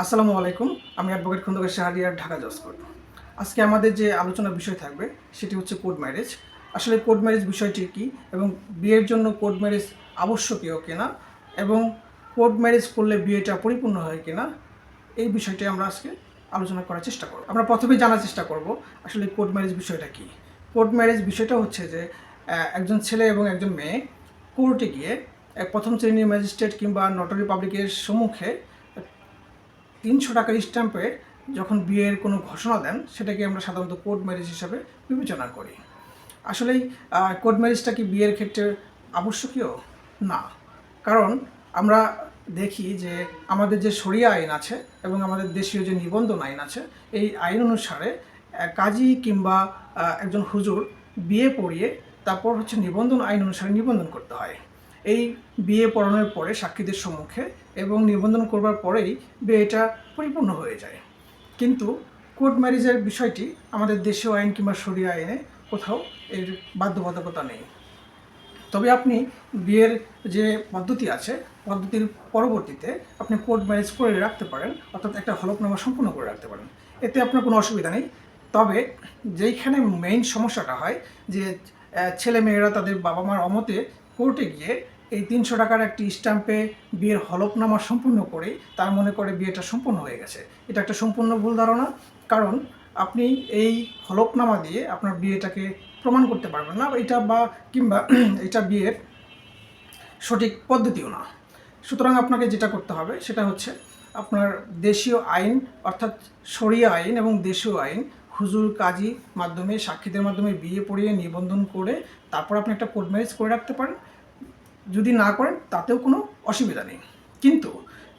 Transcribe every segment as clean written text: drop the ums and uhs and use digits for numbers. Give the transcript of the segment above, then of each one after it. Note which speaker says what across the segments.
Speaker 1: আসসালামু আলাইকুম। আমি অ্যাডভোকেট খন্দকার শাহরিয়ার, ঢাকা জজ কোর্ট। আজকে আমাদের যে আলোচনার বিষয় থাকবে সেটি হচ্ছে কোর্ট ম্যারেজ। আসলে কোর্ট ম্যারেজ বিষয়টি কী এবং বিয়ের জন্য কোর্ট ম্যারেজ আবশ্যকীয় কিনা এবং কোর্ট ম্যারেজ করলে বিয়েটা পরিপূর্ণ হয় কিনা, এই বিষয়টি আমরা আজকে আলোচনা করার চেষ্টা করব। আমরা প্রথমেই জানার চেষ্টা করব আসলে কোর্ট ম্যারেজ বিষয়টা কী। কোর্ট ম্যারেজ বিষয়টা হচ্ছে যে একজন ছেলে এবং একজন মেয়ে কোর্টে গিয়ে প্রথম শ্রেণীর ম্যাজিস্ট্রেট কিংবা নটারি পাবলিকের সম্মুখে 300 টাকার স্ট্যাম্পে যখন বিয়ের কোনো ঘোষণা দেন, সেটাকে আমরা সাধারণত কোর্ট ম্যারেজ হিসাবে বিবেচনা করি। আসলেই কোর্ট ম্যারেজটা কি বিয়ের ক্ষেত্রে আবশ্যকীয়? না। কারণ আমরা দেখি যে আমাদের যে শরিয়া আইন আছে এবং আমাদের দেশীয় যে নিবন্ধন আইন আছে, এই আইন অনুসারে কাজী কিংবা একজন হুজুর বিয়ে পড়িয়ে তারপর হচ্ছে নিবন্ধন আইন অনুসারে নিবন্ধন করতে হয়। এই বিয়ে পড়ানোর পরে সাক্ষীদের সম্মুখে এবং নিবন্ধন করবার পরেই বিয়েটা পরিপূর্ণ হয়ে যায়। কিন্তু কোর্ট ম্যারেজের বিষয়টি আমাদের দেশীয় আইন কিংবা শরিয়া আইনে কোথাও এর বাধ্যবাধকতা নেই। তবে আপনি বিয়ের যে পদ্ধতি আছে, পদ্ধতির পরবর্তীতে আপনি কোর্ট ম্যারেজ করে রাখতে পারেন, অর্থাৎ একটা হলফনামা সম্পূর্ণ করে রাখতে পারেন। এতে আপনার কোনো অসুবিধা নেই। তবে যেইখানে মেইন সমস্যাটা হয় যে ছেলে মেয়েরা তাদের বাবা মার অমতে কোর্টে গিয়ে এই 300 টাকার একটি স্ট্যাম্পে বিয়ের হলফনামা সম্পূর্ণ করে তার মনে করে বিয়েটা সম্পূর্ণ হয়ে গেছে। এটা একটা সম্পূর্ণ ভুল ধারণা। কারণ আপনি এই হলফনামা দিয়ে আপনার বিয়েটাকে প্রমাণ করতে পারবেন না, কিংবা এটা বিয়ের সঠিক পদ্ধতিও না। সুতরাং আপনাকে যেটা করতে হবে সেটা হচ্ছে আপনার দেশীয় আইন, অর্থাৎ শরিয়া আইন এবং দেশীয় আইন, হুজুর কাজী মাধ্যমে সাক্ষীদের মাধ্যমে বিয়ে পড়িয়ে নিবন্ধন করে তারপর আপনি একটা কোর্ট ম্যারেজ করে রাখতে পারেন। যদি না করেন তাতেও কোনো অসুবিধা নেই। কিন্তু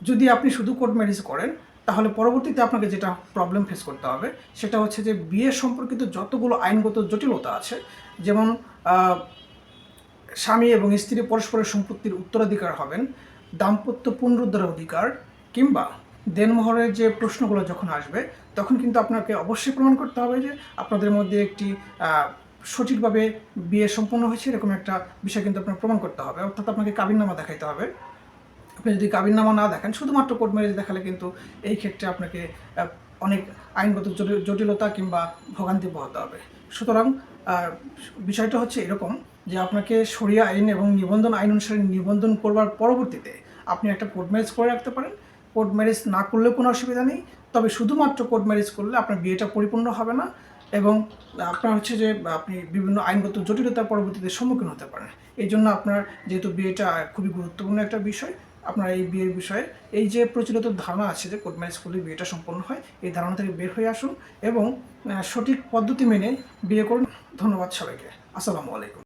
Speaker 1: যদি আপনি শুধু কোর্ট ম্যারেজ করেন, তাহলে পরবর্তীতে আপনাকে যেটা প্রবলেম ফেস করতে হবে সেটা হচ্ছে যে বিয়ে সম্পর্কিত যতগুলো আইনগত জটিলতা আছে, যেমন স্বামী এবং স্ত্রী পরস্পরের সম্পত্তির উত্তরাধিকার হবেন, দাম্পত্য পুনরুদ্ধারের অধিকার, কিংবা দেনমোহরের যে প্রশ্নগুলো যখন আসবে, তখন কিন্তু আপনাকে অবশ্যই প্রমাণ করতে হবে যে আপনাদের মধ্যে একটি সঠিকভাবে বিয়ে সম্পন্ন হয়েছে এরকম একটা বিষয় কিন্তু আপনার প্রমাণ করতে হবে। অর্থাৎ আপনাকে কাবিননামা দেখাইতে হবে। আপনি যদি কাবিননামা না দেখেন, শুধুমাত্র কোর্ট ম্যারেজ দেখালে কিন্তু এই ক্ষেত্রে আপনাকে অনেক আইনগত জটিলতা কিংবা ভোগান্তি পোহাতে হবে। সুতরাং বিষয়টা হচ্ছে এরকম যে আপনাকে শরিয়া আইন এবং নিবন্ধন আইন অনুসারে নিবন্ধন করবার পরবর্তীতে আপনি একটা কোর্ট ম্যারেজ করে রাখতে পারেন। কোর্ট ম্যারেজ না করলেও কোনো অসুবিধা নেই। তবে শুধুমাত্র কোর্ট ম্যারেজ করলে আপনার বিয়েটা পরিপূর্ণ হবে না এবং আপনার হচ্ছে যে আপনি বিভিন্ন আইনগত জটিলতার পরবর্তীতে সম্মুখীন হতে পারেন। এই জন্য আপনার, যেহেতু বিয়েটা খুবই গুরুত্বপূর্ণ একটা বিষয়, আপনার এই বিয়ের বিষয়ে এই যে প্রচলিত ধারণা আছে যে কোর্ট ম্যারেজ করলে বিয়েটা সম্পন্ন হয়, এই ধারণা থেকে বের হয়ে আসুন এবং সঠিক পদ্ধতি মেনে বিয়ে করুন। ধন্যবাদ সবাইকে। আসসালামু আলাইকুম।